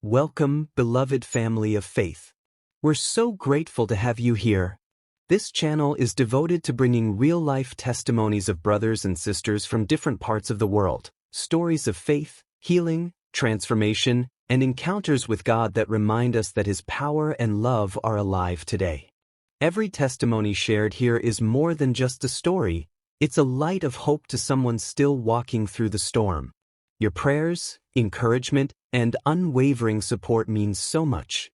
Welcome, beloved family of faith. We're so grateful to have you here. This channel is devoted to bringing real-life testimonies of brothers and sisters from different parts of the world, stories of faith, healing, transformation, and encounters with God that remind us that His power and love are alive today. Every testimony shared here is more than just a story, it's a light of hope to someone still walking through the storm. Your prayers, encouragement, and unwavering support means so much.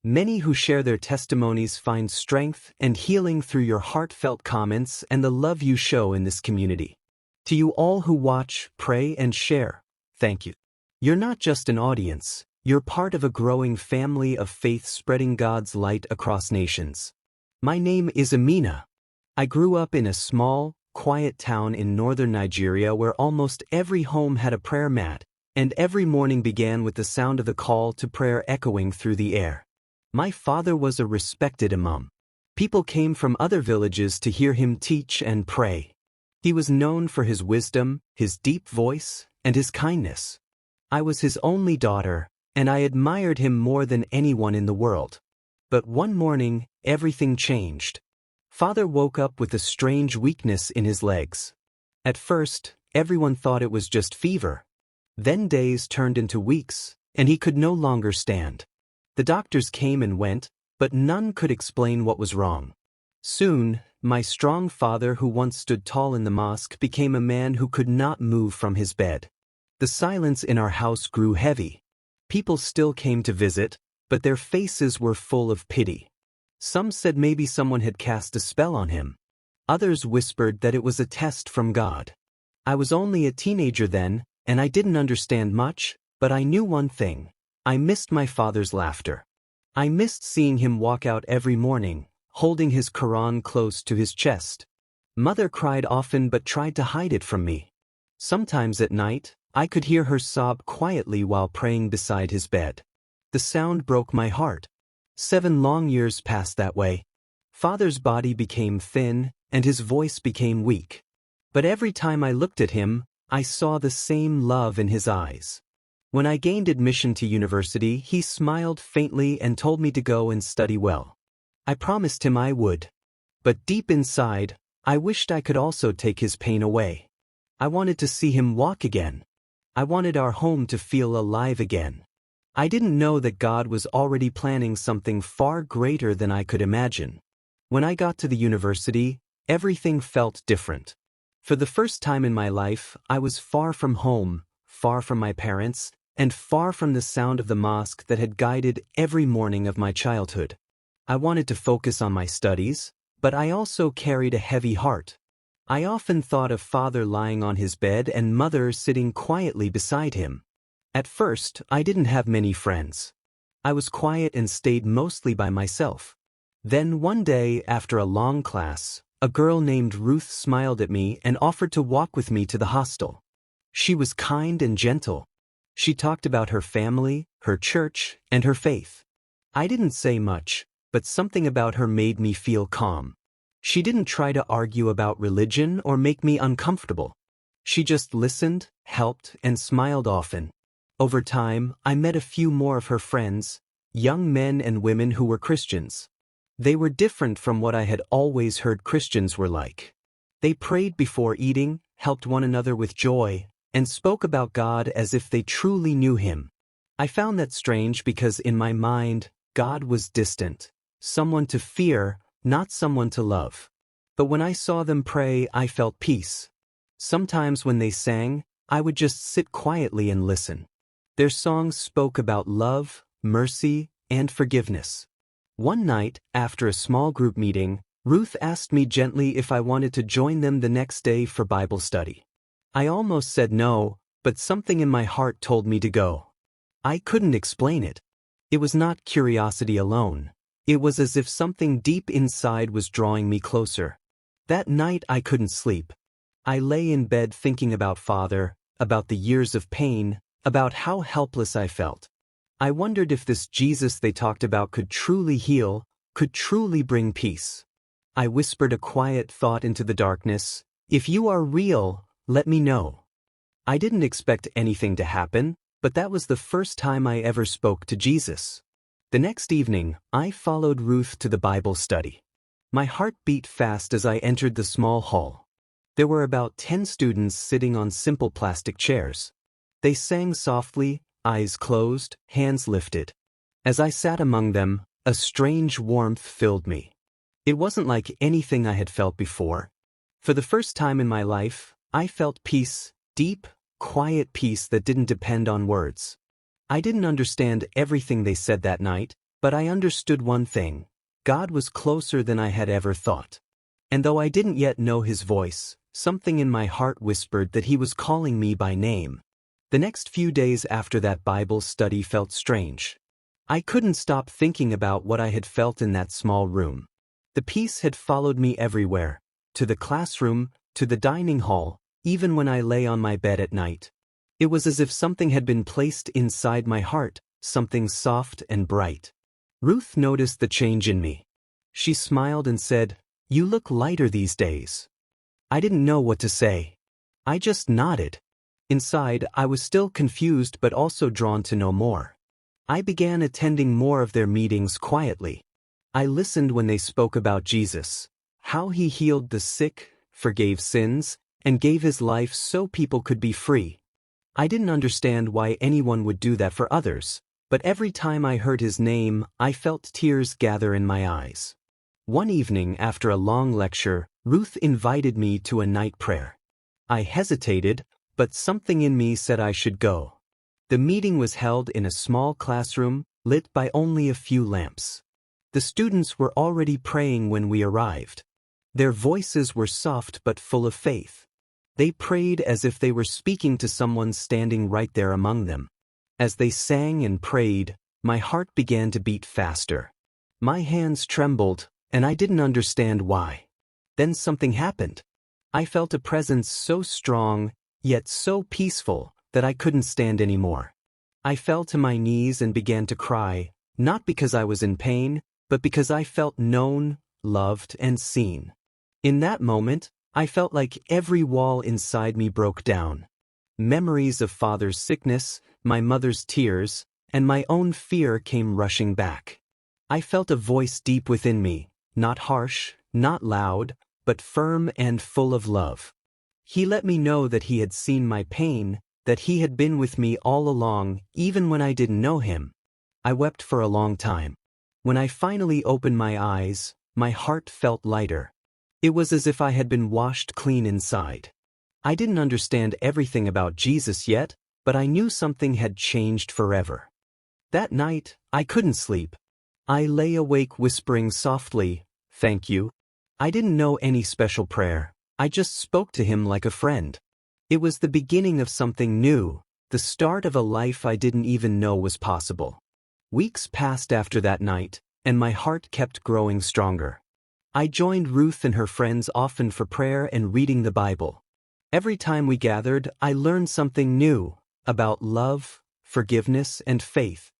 Many who share their testimonies find strength and healing through your heartfelt comments and the love you show in this community. To you all who watch, pray, and share, thank you. You're not just an audience, you're part of a growing family of faith spreading God's light across nations. My name is Amina. I grew up in a small, quiet town in northern Nigeria where almost every home had a prayer mat, and every morning began with the sound of the call to prayer echoing through the air. My father was a respected imam. People came from other villages to hear him teach and pray. He was known for his wisdom, his deep voice, and his kindness. I was his only daughter, and I admired him more than anyone in the world. But one morning, everything changed. Father woke up with a strange weakness in his legs. At first, everyone thought it was just fever. Then days turned into weeks, and he could no longer stand. The doctors came and went, but none could explain what was wrong. Soon, my strong father who once stood tall in the mosque became a man who could not move from his bed. The silence in our house grew heavy. People still came to visit, but their faces were full of pity. Some said maybe someone had cast a spell on him. Others whispered that it was a test from God. I was only a teenager then, and I didn't understand much, but I knew one thing. I missed my father's laughter. I missed seeing him walk out every morning, holding his Quran close to his chest. Mother cried often but tried to hide it from me. Sometimes at night, I could hear her sob quietly while praying beside his bed. The sound broke my heart. 7 long years passed that way. Father's body became thin, and his voice became weak. But every time I looked at him, I saw the same love in his eyes. When I gained admission to university, he smiled faintly and told me to go and study well. I promised him I would. But deep inside, I wished I could also take his pain away. I wanted to see him walk again. I wanted our home to feel alive again. I didn't know that God was already planning something far greater than I could imagine. When I got to the university, everything felt different. For the first time in my life, I was far from home, far from my parents, and far from the sound of the mosque that had guided every morning of my childhood. I wanted to focus on my studies, but I also carried a heavy heart. I often thought of Father lying on his bed and Mother sitting quietly beside him. At first, I didn't have many friends. I was quiet and stayed mostly by myself. Then one day, after a long class, a girl named Ruth smiled at me and offered to walk with me to the hostel. She was kind and gentle. She talked about her family, her church, and her faith. I didn't say much, but something about her made me feel calm. She didn't try to argue about religion or make me uncomfortable. She just listened, helped, and smiled often. Over time, I met a few more of her friends, young men and women who were Christians. They were different from what I had always heard Christians were like. They prayed before eating, helped one another with joy, and spoke about God as if they truly knew Him. I found that strange because in my mind, God was distant, someone to fear, not someone to love. But when I saw them pray, I felt peace. Sometimes when they sang, I would just sit quietly and listen. Their songs spoke about love, mercy, and forgiveness. One night, after a small group meeting, Ruth asked me gently if I wanted to join them the next day for Bible study. I almost said no, but something in my heart told me to go. I couldn't explain it. It was not curiosity alone. It was as if something deep inside was drawing me closer. That night I couldn't sleep. I lay in bed thinking about Father, about the years of pain, about how helpless I felt. I wondered if this Jesus they talked about could truly heal, could truly bring peace. I whispered a quiet thought into the darkness, "If you are real, let me know." I didn't expect anything to happen, but that was the first time I ever spoke to Jesus. The next evening, I followed Ruth to the Bible study. My heart beat fast as I entered the small hall. There were about 10 students sitting on simple plastic chairs. They sang softly, eyes closed, hands lifted. As I sat among them, a strange warmth filled me. It wasn't like anything I had felt before. For the first time in my life, I felt peace, deep, quiet peace that didn't depend on words. I didn't understand everything they said that night, but I understood one thing: God was closer than I had ever thought. And though I didn't yet know his voice, something in my heart whispered that he was calling me by name. The next few days after that Bible study felt strange. I couldn't stop thinking about what I had felt in that small room. The peace had followed me everywhere, to the classroom, to the dining hall, even when I lay on my bed at night. It was as if something had been placed inside my heart, something soft and bright. Ruth noticed the change in me. She smiled and said, "You look lighter these days." I didn't know what to say. I just nodded. Inside, I was still confused but also drawn to know more. I began attending more of their meetings quietly. I listened when they spoke about Jesus, how he healed the sick, forgave sins, and gave his life so people could be free. I didn't understand why anyone would do that for others, but every time I heard his name, I felt tears gather in my eyes. One evening after a long lecture, Ruth invited me to a night prayer. I hesitated, but something in me said I should go. The meeting was held in a small classroom, lit by only a few lamps. The students were already praying when we arrived. Their voices were soft but full of faith. They prayed as if they were speaking to someone standing right there among them. As they sang and prayed, my heart began to beat faster. My hands trembled, and I didn't understand why. Then something happened. I felt a presence so strong, yet so peaceful, that I couldn't stand anymore. I fell to my knees and began to cry, not because I was in pain, but because I felt known, loved, and seen. In that moment, I felt like every wall inside me broke down. Memories of Father's sickness, my mother's tears, and my own fear came rushing back. I felt a voice deep within me, not harsh, not loud, but firm and full of love. He let me know that he had seen my pain, that he had been with me all along, even when I didn't know him. I wept for a long time. When I finally opened my eyes, my heart felt lighter. It was as if I had been washed clean inside. I didn't understand everything about Jesus yet, but I knew something had changed forever. That night, I couldn't sleep. I lay awake whispering softly, "Thank you." I didn't know any special prayer. I just spoke to him like a friend. It was the beginning of something new, the start of a life I didn't even know was possible. Weeks passed after that night, and my heart kept growing stronger. I joined Ruth and her friends often for prayer and reading the Bible. Every time we gathered, I learned something new about love, forgiveness, and faith.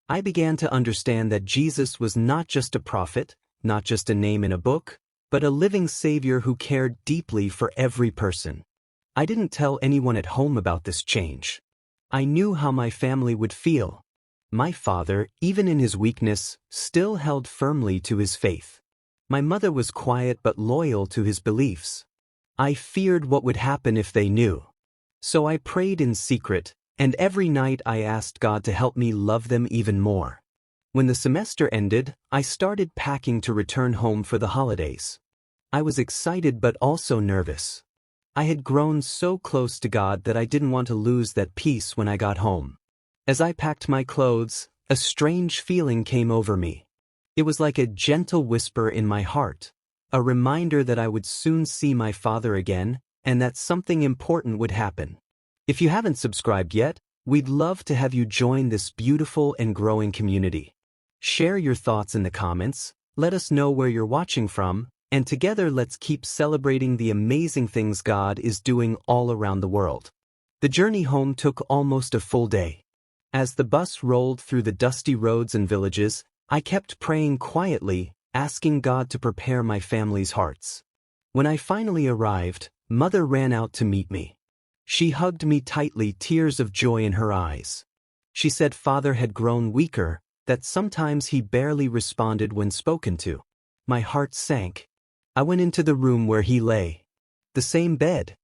I began to understand that Jesus was not just a prophet, not just a name in a book, but a living Savior who cared deeply for every person. I didn't tell anyone at home about this change. I knew how my family would feel. My father, even in his weakness, still held firmly to his faith. My mother was quiet but loyal to his beliefs. I feared what would happen if they knew. So I prayed in secret, and every night I asked God to help me love them even more. When the semester ended, I started packing to return home for the holidays. I was excited but also nervous. I had grown so close to God that I didn't want to lose that peace when I got home. As I packed my clothes, a strange feeling came over me. It was like a gentle whisper in my heart, a reminder that I would soon see my father again, and that something important would happen. If you haven't subscribed yet, we'd love to have you join this beautiful and growing community. Share your thoughts in the comments, let us know where you're watching from, and together let's keep celebrating the amazing things God is doing all around the world. The journey home took almost a full day. As the bus rolled through the dusty roads and villages, I kept praying quietly, asking God to prepare my family's hearts. When I finally arrived, Mother ran out to meet me. She hugged me tightly, tears of joy in her eyes. She said Father had grown weaker, that sometimes he barely responded when spoken to. My heart sank. I went into the room where he lay. The same bed.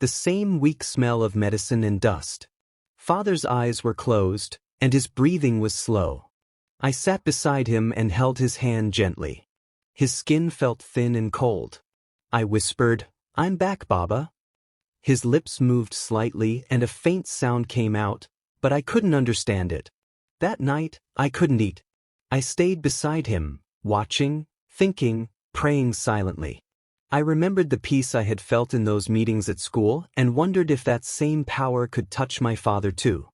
The same weak smell of medicine and dust. Father's eyes were closed, and his breathing was slow. I sat beside him and held his hand gently. His skin felt thin and cold. I whispered, "I'm back, Baba." His lips moved slightly and a faint sound came out, but I couldn't understand it. That night, I couldn't eat. I stayed beside him, watching, thinking, praying silently. I remembered the peace I had felt in those meetings at school and wondered if that same power could touch my father too.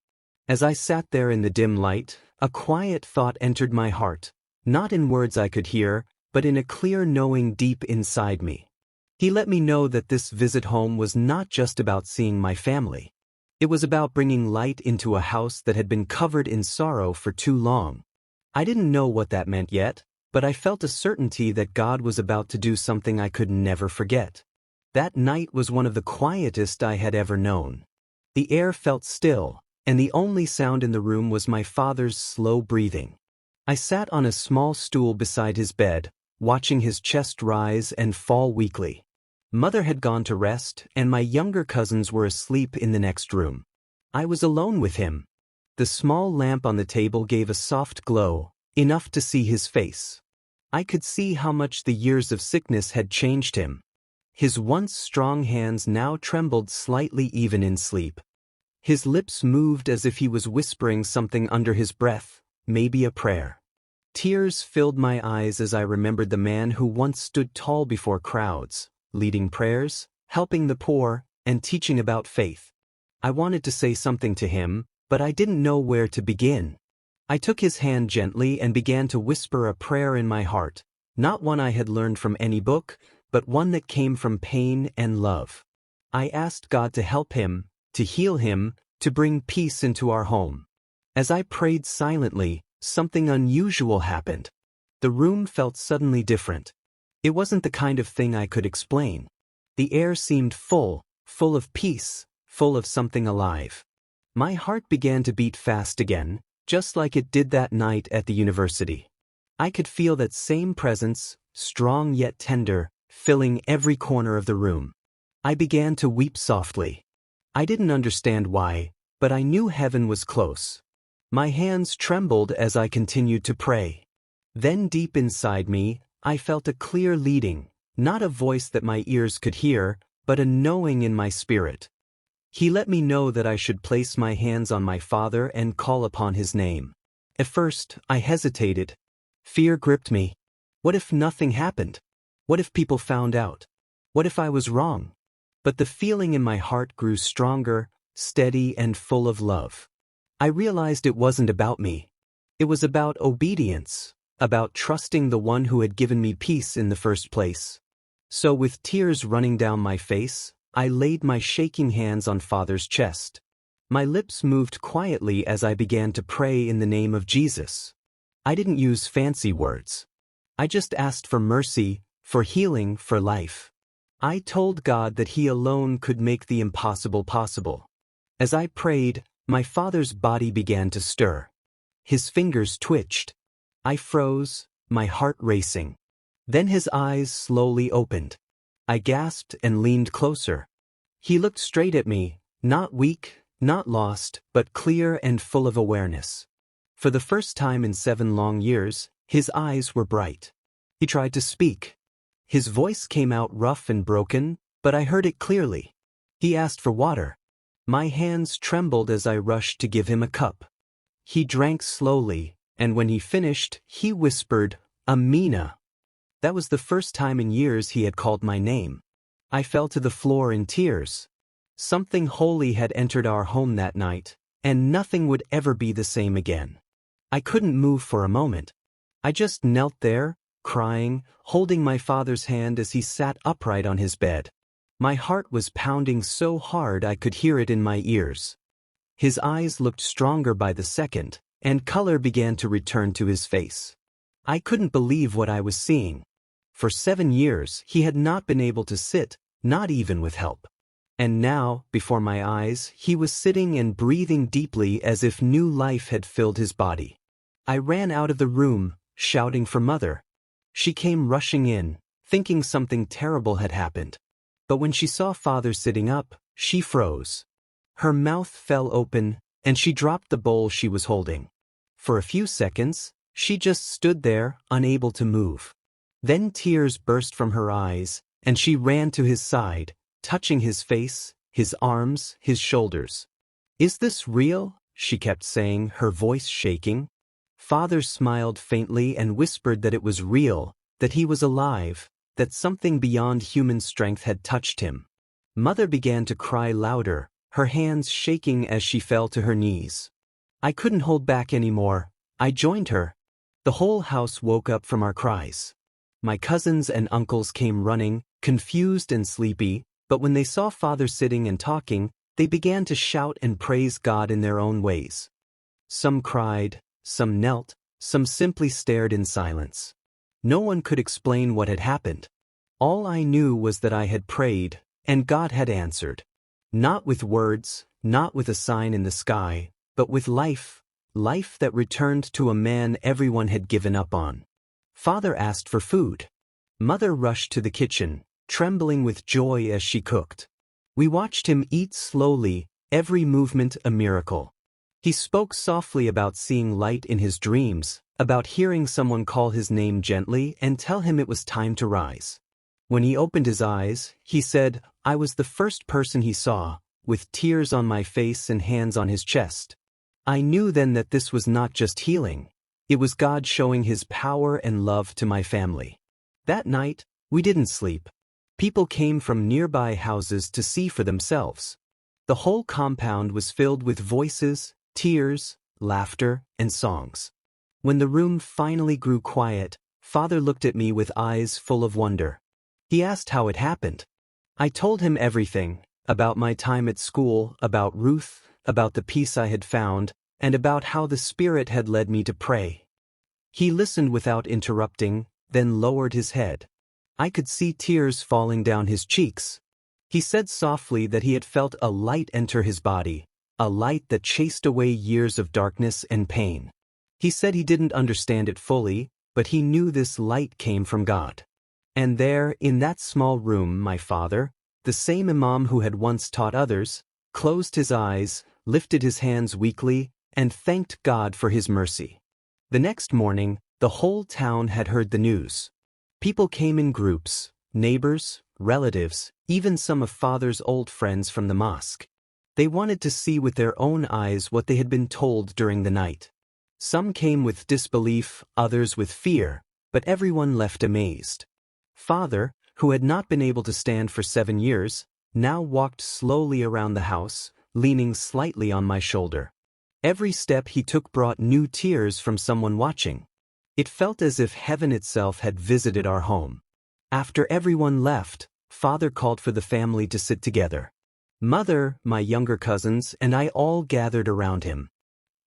As I sat there in the dim light, a quiet thought entered my heart, not in words I could hear, but in a clear knowing deep inside me. He let me know that this visit home was not just about seeing my family. It was about bringing light into a house that had been covered in sorrow for too long. I didn't know what that meant yet, but I felt a certainty that God was about to do something I could never forget. That night was one of the quietest I had ever known. The air felt still, and the only sound in the room was my father's slow breathing. I sat on a small stool beside his bed, watching his chest rise and fall weakly. Mother had gone to rest, and my younger cousins were asleep in the next room. I was alone with him. The small lamp on the table gave a soft glow, enough to see his face. I could see how much the years of sickness had changed him. His once strong hands now trembled slightly even in sleep. His lips moved as if he was whispering something under his breath, maybe a prayer. Tears filled my eyes as I remembered the man who once stood tall before crowds, leading prayers, helping the poor, and teaching about faith. I wanted to say something to him, but I didn't know where to begin. I took his hand gently and began to whisper a prayer in my heart, not one I had learned from any book, but one that came from pain and love. I asked God to help him, to heal him, to bring peace into our home. As I prayed silently, something unusual happened. The room felt suddenly different. It wasn't the kind of thing I could explain. The air seemed full of peace, full of something alive. My heart began to beat fast again, just like it did that night at the university. I could feel that same presence, strong yet tender, filling every corner of the room. I began to weep softly. I didn't understand why, but I knew heaven was close. My hands trembled as I continued to pray. Then deep inside me, I felt a clear leading, not a voice that my ears could hear, but a knowing in my spirit. He let me know that I should place my hands on my father and call upon his name. At first, I hesitated. Fear gripped me. What if nothing happened? What if people found out? What if I was wrong? But the feeling in my heart grew stronger, steady, and full of love. I realized it wasn't about me. It was about obedience, about trusting the one who had given me peace in the first place. So with tears running down my face, I laid my shaking hands on Father's chest. My lips moved quietly as I began to pray in the name of Jesus. I didn't use fancy words. I just asked for mercy, for healing, for life. I told God that He alone could make the impossible possible. As I prayed, my father's body began to stir. His fingers twitched. I froze, my heart racing. Then his eyes slowly opened. I gasped and leaned closer. He looked straight at me, not weak, not lost, but clear and full of awareness. For the first time in 7 long years, his eyes were bright. He tried to speak. His voice came out rough and broken, but I heard it clearly. He asked for water. My hands trembled as I rushed to give him a cup. He drank slowly, and when he finished, he whispered, "Amina." That was the first time in years he had called my name. I fell to the floor in tears. Something holy had entered our home that night, and nothing would ever be the same again. I couldn't move for a moment. I just knelt there, crying, holding my father's hand as he sat upright on his bed. My heart was pounding so hard I could hear it in my ears. His eyes looked stronger by the second, and color began to return to his face. I couldn't believe what I was seeing. For 7 years, he had not been able to sit, not even with help. And now, before my eyes, he was sitting and breathing deeply as if new life had filled his body. I ran out of the room, shouting for Mother. She came rushing in, thinking something terrible had happened. But when she saw Father sitting up, she froze. Her mouth fell open, and she dropped the bowl she was holding. For a few seconds, she just stood there, unable to move. Then tears burst from her eyes, and she ran to his side, touching his face, his arms, his shoulders. "Is this real?" she kept saying, her voice shaking. Father smiled faintly and whispered that it was real, that he was alive, that something beyond human strength had touched him. Mother began to cry louder, her hands shaking as she fell to her knees. I couldn't hold back anymore. I joined her. The whole house woke up from our cries. My cousins and uncles came running, confused and sleepy, but when they saw Father sitting and talking, they began to shout and praise God in their own ways. Some cried, some knelt, some simply stared in silence. No one could explain what had happened. All I knew was that I had prayed, and God had answered. Not with words, not with a sign in the sky, but with life, life that returned to a man everyone had given up on. Father asked for food. Mother rushed to the kitchen, trembling with joy as she cooked. We watched him eat slowly, every movement a miracle. He spoke softly about seeing light in his dreams, about hearing someone call his name gently and tell him it was time to rise. When he opened his eyes, he said, I was the first person he saw, with tears on my face and hands on his chest. I knew then that this was not just healing. It was God showing his power and love to my family. That night, we didn't sleep. People came from nearby houses to see for themselves. The whole compound was filled with voices, tears, laughter, and songs. When the room finally grew quiet, Father looked at me with eyes full of wonder. He asked how it happened. I told him everything, about my time at school, about Ruth, about the peace I had found, and about how the Spirit had led me to pray. He listened without interrupting, then lowered his head. I could see tears falling down his cheeks. He said softly that he had felt a light enter his body, a light that chased away years of darkness and pain. He said he didn't understand it fully, but he knew this light came from God. And there, in that small room, my father, the same imam who had once taught others, closed his eyes, lifted his hands weakly, and thanked God for his mercy. The next morning, the whole town had heard the news. People came in groups, neighbors, relatives, even some of Father's old friends from the mosque. They wanted to see with their own eyes what they had been told during the night. Some came with disbelief, others with fear, but everyone left amazed. Father, who had not been able to stand for 7 years, now walked slowly around the house, leaning slightly on my shoulder. Every step he took brought new tears from someone watching. It felt as if heaven itself had visited our home. After everyone left, Father called for the family to sit together. Mother, my younger cousins, and I all gathered around him.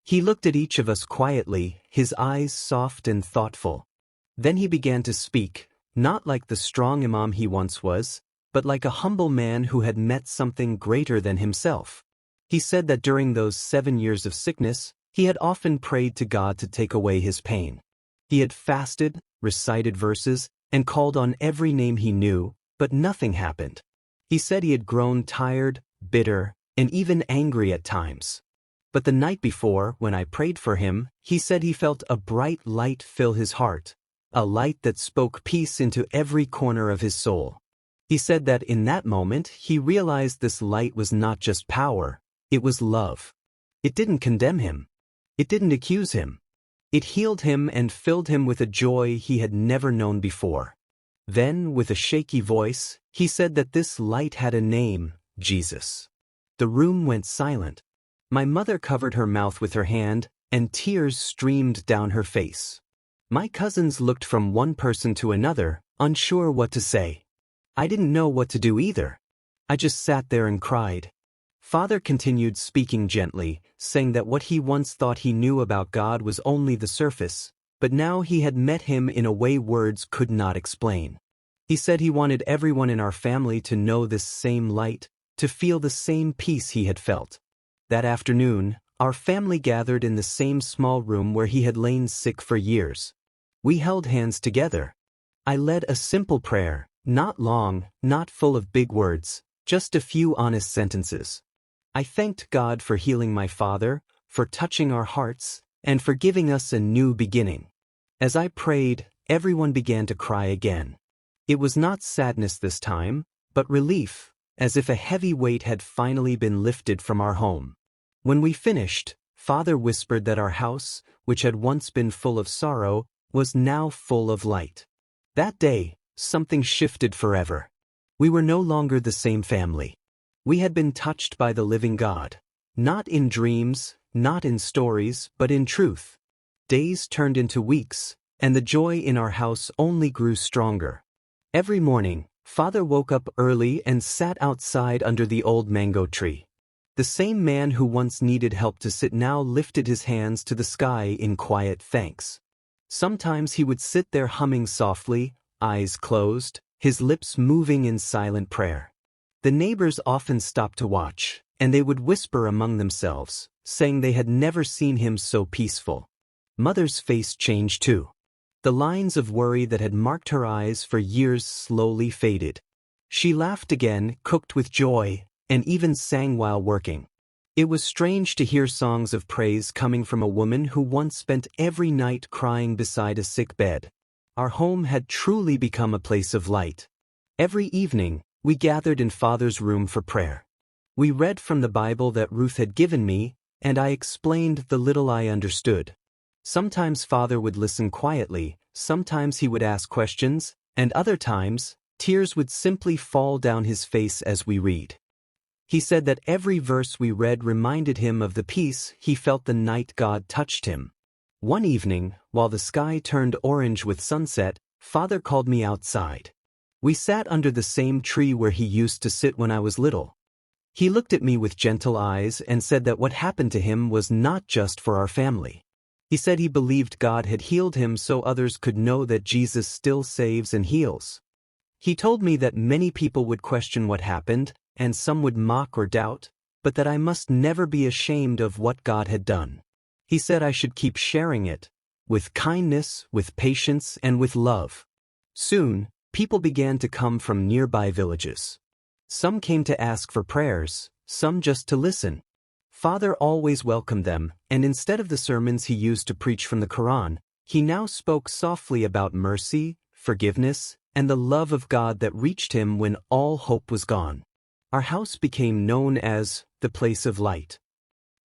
He looked at each of us quietly, his eyes soft and thoughtful. Then he began to speak, not like the strong imam he once was, but like a humble man who had met something greater than himself. He said that during those 7 years of sickness, he had often prayed to God to take away his pain. He had fasted, recited verses, and called on every name he knew, but nothing happened. He said he had grown tired, bitter, and even angry at times. But the night before, when I prayed for him, he said he felt a bright light fill his heart, a light that spoke peace into every corner of his soul. He said that in that moment he realized this light was not just power, it was love. It didn't condemn him. It didn't accuse him. It healed him and filled him with a joy he had never known before. Then, with a shaky voice, he said that this light had a name, Jesus. The room went silent. My mother covered her mouth with her hand, and tears streamed down her face. My cousins looked from one person to another, unsure what to say. I didn't know what to do either. I just sat there and cried. Father continued speaking gently, saying that what he once thought he knew about God was only the surface, but now he had met him in a way words could not explain. He said he wanted everyone in our family to know this same light, to feel the same peace he had felt. That afternoon, our family gathered in the same small room where he had lain sick for years. We held hands together. I led a simple prayer, not long, not full of big words, just a few honest sentences. I thanked God for healing my father, for touching our hearts, and for giving us a new beginning. As I prayed, everyone began to cry again. It was not sadness this time, but relief, as if a heavy weight had finally been lifted from our home. When we finished, Father whispered that our house, which had once been full of sorrow, was now full of light. That day, something shifted forever. We were no longer the same family. We had been touched by the living God, not in dreams, not in stories, but in truth. Days turned into weeks, and the joy in our house only grew stronger. Every morning, Father woke up early and sat outside under the old mango tree. The same man who once needed help to sit now lifted his hands to the sky in quiet thanks. Sometimes he would sit there humming softly, eyes closed, his lips moving in silent prayer. The neighbors often stopped to watch, and they would whisper among themselves, saying they had never seen him so peaceful. Mother's face changed too. The lines of worry that had marked her eyes for years slowly faded. She laughed again, cooked with joy, and even sang while working. It was strange to hear songs of praise coming from a woman who once spent every night crying beside a sick bed. Our home had truly become a place of light. Every evening, we gathered in Father's room for prayer. We read from the Bible that Ruth had given me, and I explained the little I understood. Sometimes Father would listen quietly, sometimes he would ask questions, and other times, tears would simply fall down his face as we read. He said that every verse we read reminded him of the peace he felt the night God touched him. One evening, while the sky turned orange with sunset, Father called me outside. We sat under the same tree where he used to sit when I was little. He looked at me with gentle eyes and said that what happened to him was not just for our family. He said he believed God had healed him so others could know that Jesus still saves and heals. He told me that many people would question what happened, and some would mock or doubt, but that I must never be ashamed of what God had done. He said I should keep sharing it, with kindness, with patience, and with love. Soon, people began to come from nearby villages. Some came to ask for prayers, some just to listen. Father always welcomed them, and instead of the sermons he used to preach from the Quran, he now spoke softly about mercy, forgiveness, and the love of God that reached him when all hope was gone. Our house became known as the place of light.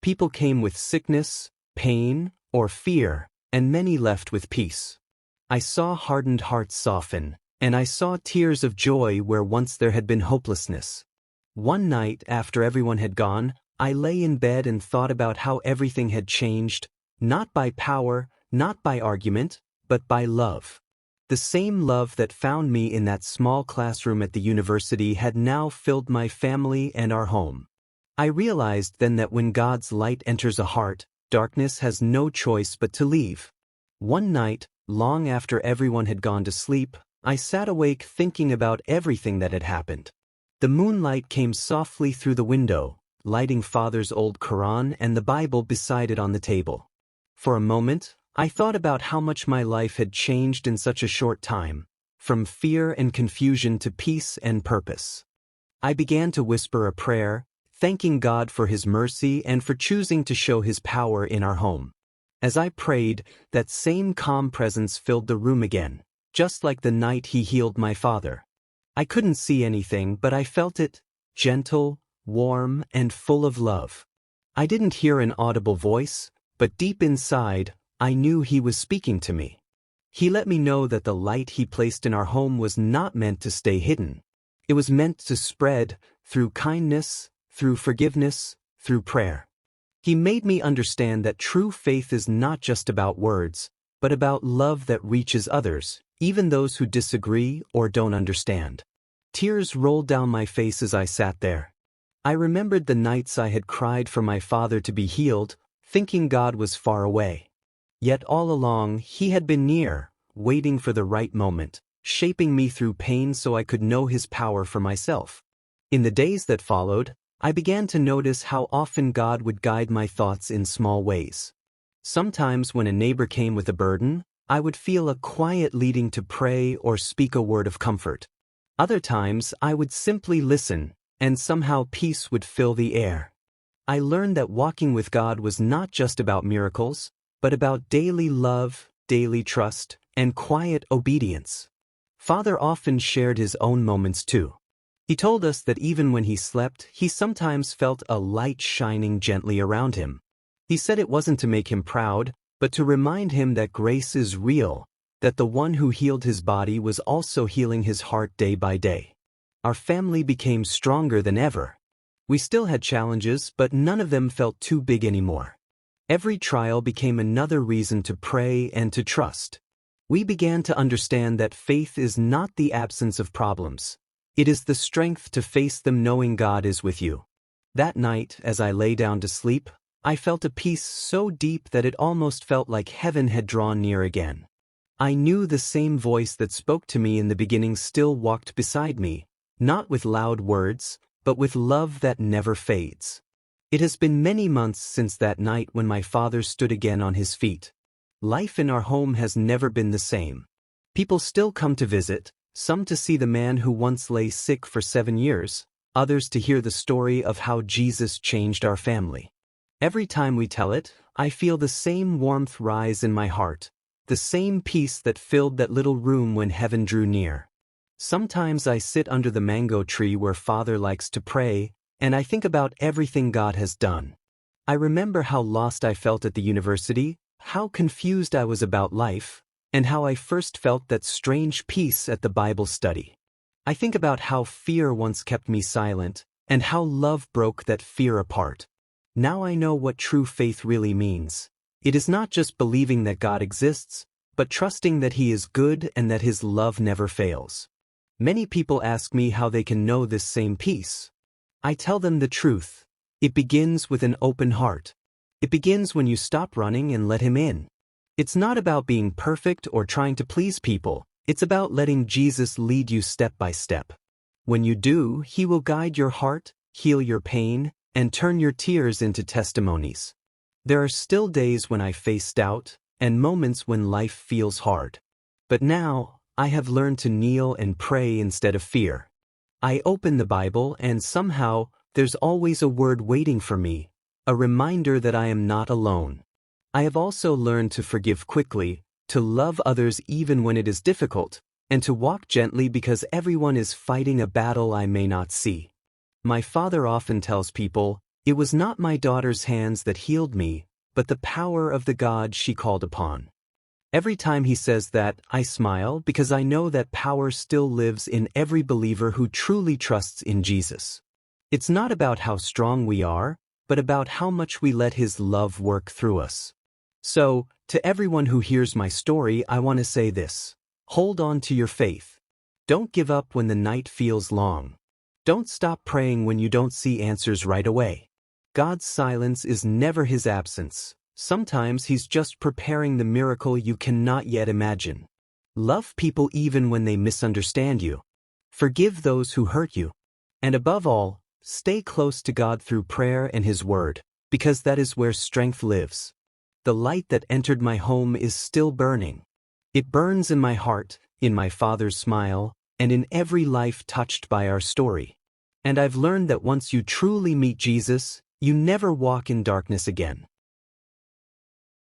People came with sickness, pain, or fear, and many left with peace. I saw hardened hearts soften, and I saw tears of joy where once there had been hopelessness. One night after everyone had gone, I lay in bed and thought about how everything had changed, not by power, not by argument, but by love. The same love that found me in that small classroom at the university had now filled my family and our home. I realized then that when God's light enters a heart, darkness has no choice but to leave. One night, long after everyone had gone to sleep, I sat awake thinking about everything that had happened. The moonlight came softly through the window, lighting Father's old Quran and the Bible beside it on the table. For a moment, I thought about how much my life had changed in such a short time, from fear and confusion to peace and purpose. I began to whisper a prayer, thanking God for His mercy and for choosing to show His power in our home. As I prayed, that same calm presence filled the room again, just like the night He healed my father. I couldn't see anything, but I felt it, gentle, warm, and full of love. I didn't hear an audible voice, but deep inside, I knew He was speaking to me. He let me know that the light He placed in our home was not meant to stay hidden. It was meant to spread through kindness, through forgiveness, through prayer. He made me understand that true faith is not just about words, but about love that reaches others, even those who disagree or don't understand. Tears rolled down my face as I sat there. I remembered the nights I had cried for my father to be healed, thinking God was far away. Yet all along, He had been near, waiting for the right moment, shaping me through pain so I could know His power for myself. In the days that followed, I began to notice how often God would guide my thoughts in small ways. Sometimes when a neighbor came with a burden, I would feel a quiet leading to pray or speak a word of comfort. Other times I would simply listen, and somehow peace would fill the air. I learned that walking with God was not just about miracles, but about daily love, daily trust, and quiet obedience. Father often shared his own moments too. He told us that even when he slept, he sometimes felt a light shining gently around him. He said it wasn't to make him proud, but to remind him that grace is real, that the one who healed his body was also healing his heart day by day. Our family became stronger than ever. We still had challenges, but none of them felt too big anymore. Every trial became another reason to pray and to trust. We began to understand that faith is not the absence of problems. It is the strength to face them knowing God is with you. That night, as I lay down to sleep, I felt a peace so deep that it almost felt like heaven had drawn near again. I knew the same voice that spoke to me in the beginning still walked beside me, not with loud words, but with love that never fades. It has been many months since that night when my father stood again on his feet. Life in our home has never been the same. People still come to visit, some to see the man who once lay sick for 7 years, others to hear the story of how Jesus changed our family. Every time we tell it, I feel the same warmth rise in my heart, the same peace that filled that little room when heaven drew near. Sometimes I sit under the mango tree where Father likes to pray, and I think about everything God has done. I remember how lost I felt at the university, how confused I was about life, and how I first felt that strange peace at the Bible study. I think about how fear once kept me silent, and how love broke that fear apart. Now I know what true faith really means. It is not just believing that God exists, but trusting that He is good and that His love never fails. Many people ask me how they can know this same peace. I tell them the truth. It begins with an open heart. It begins when you stop running and let Him in. It's not about being perfect or trying to please people. It's about letting Jesus lead you step by step. When you do, He will guide your heart, heal your pain, and turn your tears into testimonies. There are still days when I face doubt, and moments when life feels hard. But now, I have learned to kneel and pray instead of fear. I open the Bible and somehow, there's always a word waiting for me, a reminder that I am not alone. I have also learned to forgive quickly, to love others even when it is difficult, and to walk gently because everyone is fighting a battle I may not see. My father often tells people, "It was not my daughter's hands that healed me, but the power of the God she called upon." Every time he says that, I smile because I know that power still lives in every believer who truly trusts in Jesus. It's not about how strong we are, but about how much we let His love work through us. So, to everyone who hears my story, I want to say this. Hold on to your faith. Don't give up when the night feels long. Don't stop praying when you don't see answers right away. God's silence is never His absence. Sometimes He's just preparing the miracle you cannot yet imagine. Love people even when they misunderstand you. Forgive those who hurt you. And above all, stay close to God through prayer and His Word, because that is where strength lives. The light that entered my home is still burning. It burns in my heart, in my Father's smile, and in every life touched by our story. And I've learned that once you truly meet Jesus, you never walk in darkness again.